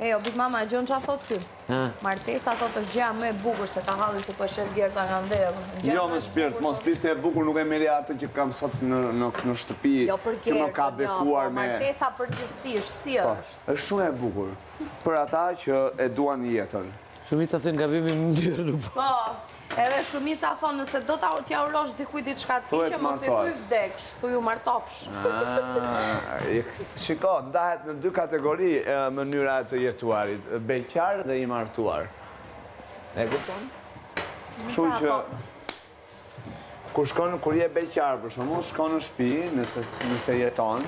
Jo, Big Mama, e gjon që a thot ty? Martesa thot është gjëja më e bukur se ka halli si po shef Gerta nga ndërë. Jo, më shpirt, mos t'ishte e bukur, nuk e meri atë që kam sot në shtëpi. Jo për që më ka Gerta, bekuar me... Martesa përgjithsisht, si është? është shumë e bukur, për ata që e duan jetën. Shumica thënë gabimi më ndyrë nuk po. Edhe shumica thonë nëse do t'ja urosh dikuj diçka ti që mos i thuj vdeksh, thuj u martofsh. Shiko, ndahet në dy kategori mënyra të jetuarit, beqar dhe i martuar. E kupton? Kështu që kur je beqar për shembull, shkon në shtëpi, nëse jeton,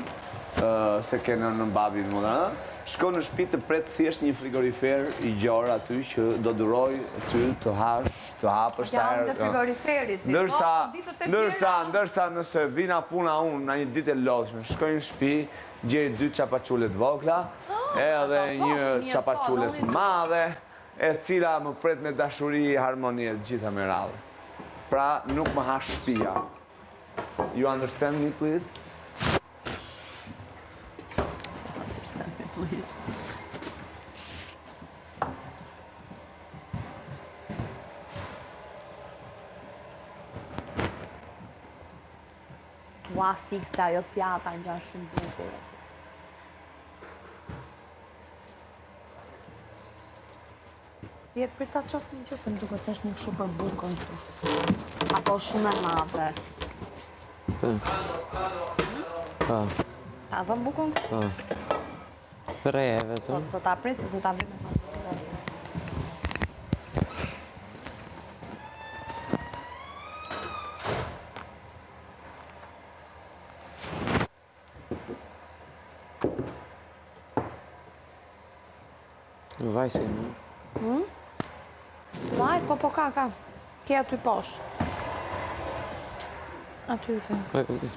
se ke në babin më da, shko në shtëpi të pret thjesht një frigorifer i gjor aty që do duroj ty të hash, të hapësh sa herë. Dhe frigoriferit. Ndërsa nëse vina puna unë në një ditë e lodhshme, shkoj në shtëpi, gjej 2 çapaqule të vogla, edhe një çapaqule të madhe, e cila më pret me dashuri i harmonie të gjitha me radhë. Pra nuk më hash shtëpia. You understand me, please? Ua, fix të ajo pjata në gjanë shumë bukur. Jetë për ca qofë një qësë, më duke të është një këshu për bukën këtu. Apo shumë e madhe. Ta dhëm bukën këtu? Për e vetëm. Do ta presim, do ta vime. Vaj si në? Vaj, po ka. Ke aty poshtë. Aty të. Vaj këti.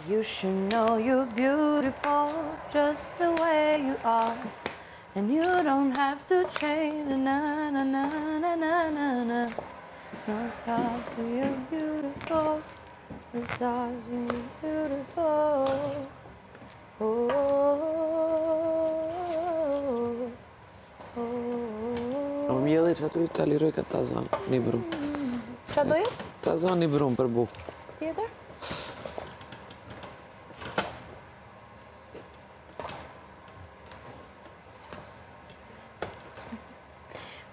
You should know you're beautiful just the way you are, and you don't have to change. Na na na na na na na. No scars, you're beautiful. The stars, you're beautiful. Oh, oh, oh. Më mjeli që aty të liroj këtë ta zonë, një brumë. Qa do jetë? Ta zonë një brumë për bukë. Tjetër?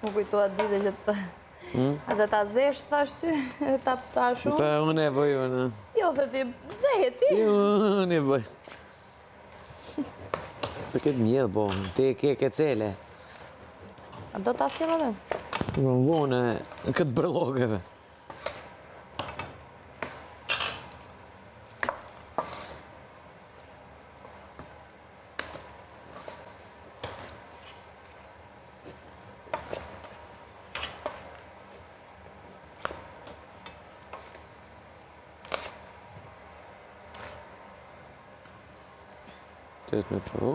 Më kujtu atë dite që të... Atë ta zesh, thash ty, ta shumë? Pa, unë e bëj, unë. Jo, dhe ti, zeje ti? Jo, unë e bëj. Se këtë mjedhë, bo, ti ke cele. A do ta sjellë edhe? Më bënë këtë bërlogëve. Këtë me përru.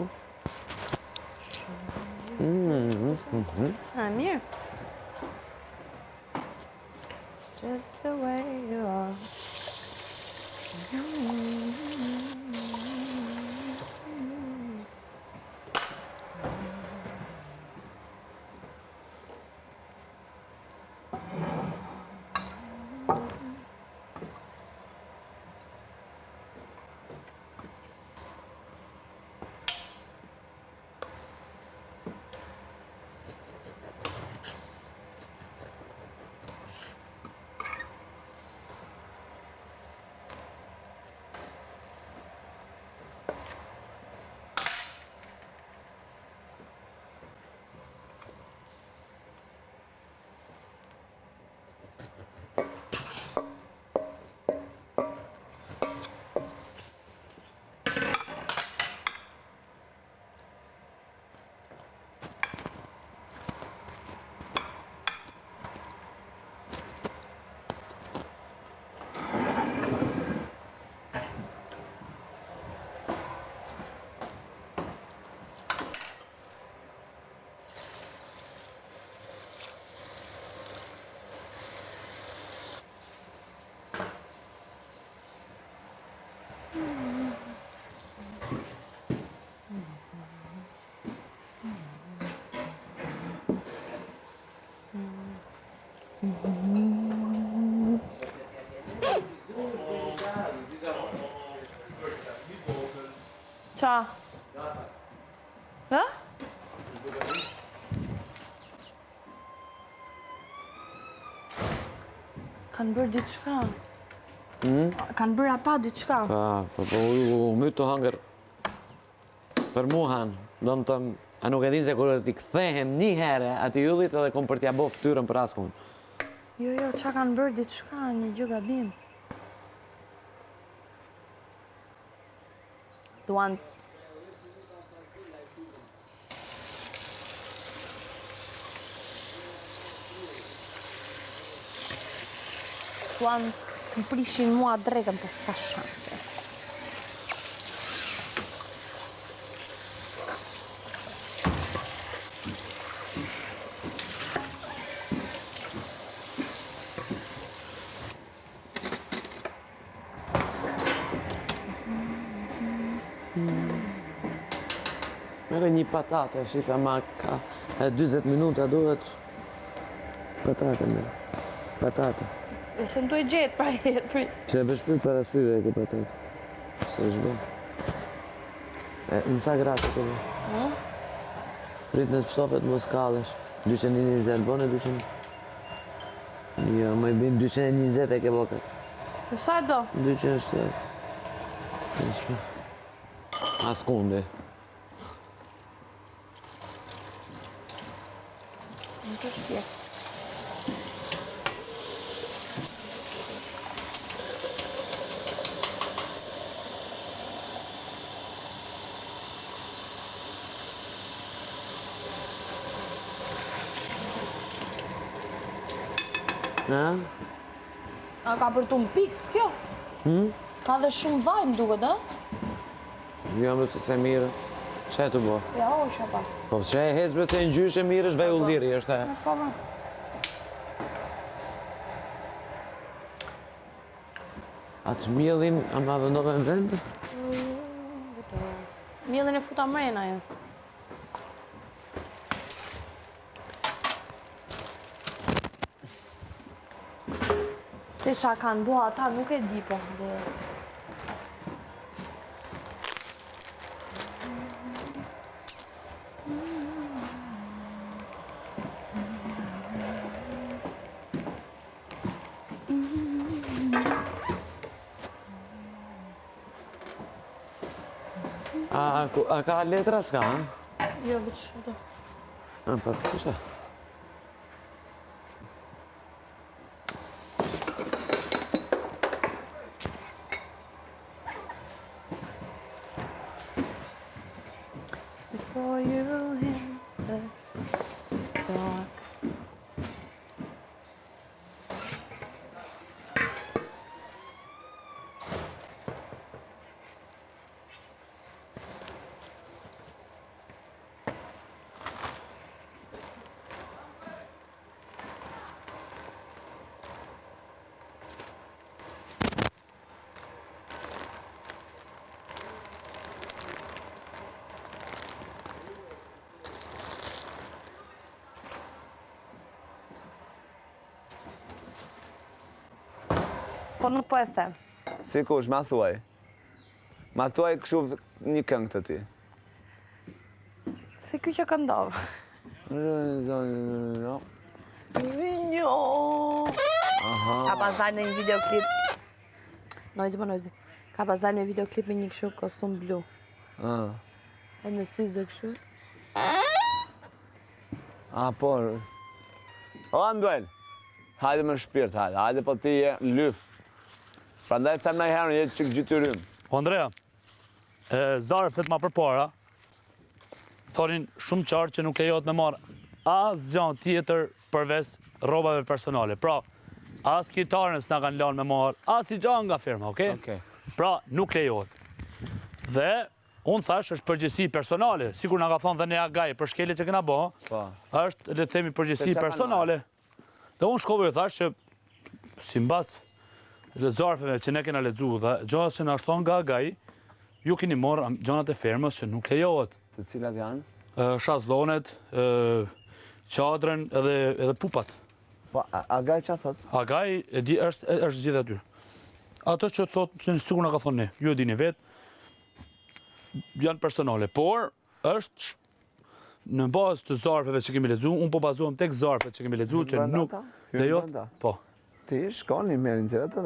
Mirë. Just the way you are. Qa? Ha? Kanë bërë diçka. Kanë bërë ata diçka. Po u mytë të hangër për muhan. Do në tëmë, a nuk e din se kërë t'i kthehem një herë aty yllit edhe kom për t'ja bo ftyrën për askun. Jo, qa kanë bërë diçka, një gjë gabim. Duan... Duan të prishin mua drekën të s'ka shanse. Mere një patate, shika ma ka 20 minuta duhet patate me. Patate. E se më duhet gjetë pra jetë. Që e bëshpyt para syve e ke patate. Se shbo. Nësa gratë të bë. Prit në të pësofet mos kallesh. 220, bone 200. Jo, më i bin 220 e ke bokat. E sa e do? 207. Askunde. Në të shpje. A ka për tu më piks kjo? Ka dhe shumë vaj më duket, a? Jo, më se mirë. Që e të bo? Ja, o që pa. Po që e hezbe se në gjysh e mirë është vaj ulliri, është e. Po, po. Atë mjellin, a ma vendove në vendë? Mjellin e futa mrena, jo. Se qa kanë bua ata, nuk e di po. A ka letra s'ka, ha? Jo, bëtë shumë. A, pa, kusha? Before you hit the dark. Po nuk po e them. Si kush, ma thuaj. Ma thuaj këshu një këngë të ti. Si ky që këndovë. Zinjo! Ka pas dalë në një videoklip. Noizi, noizi. Ka pas dalë në një videoklip me një këshu kostum blu. E me syze këshu. Po. O, Anduel. Hajde me shpirt, hajde. Hajde po ti je lyf. Prandaj them nëjë herën jetë qik gjytyrym. O, Andrea, Zarë flet ma përpara, thonin shumë qartë që nuk lejohet me marë asë gjanë tjetër përves rrobave personale. Pra, asë kitarën s'na kanë lanë me marë, asë i gjanë nga firma, okej? Okej. Pra, nuk lejohet. Dhe, unë thash, është përgjësi personale, sikur nga ka thonë dhe ne agaj për shkele që këna bo, është, le të themi, përgjësi personale. Dhe unë shkove e thash që, si mbas zarfeve që ne kena lexu dhe gjatë që na shton nga Agai, ju keni marrë gjanat e fermës që nuk lejohet. Të cilat janë? Shazlonet, qadrën edhe pupat. Po, Agai çfarë thot? Agai e di është gjithë aty. Ato që thotë që sikur na ka thonë ne, ju e dini vetë, janë personale, por është në bazë të zarfeve që kemi lexuar, unë po bazohem tek zarfet që kemi lexuar që nuk lejohet. Po. Ti shkoni, merrin të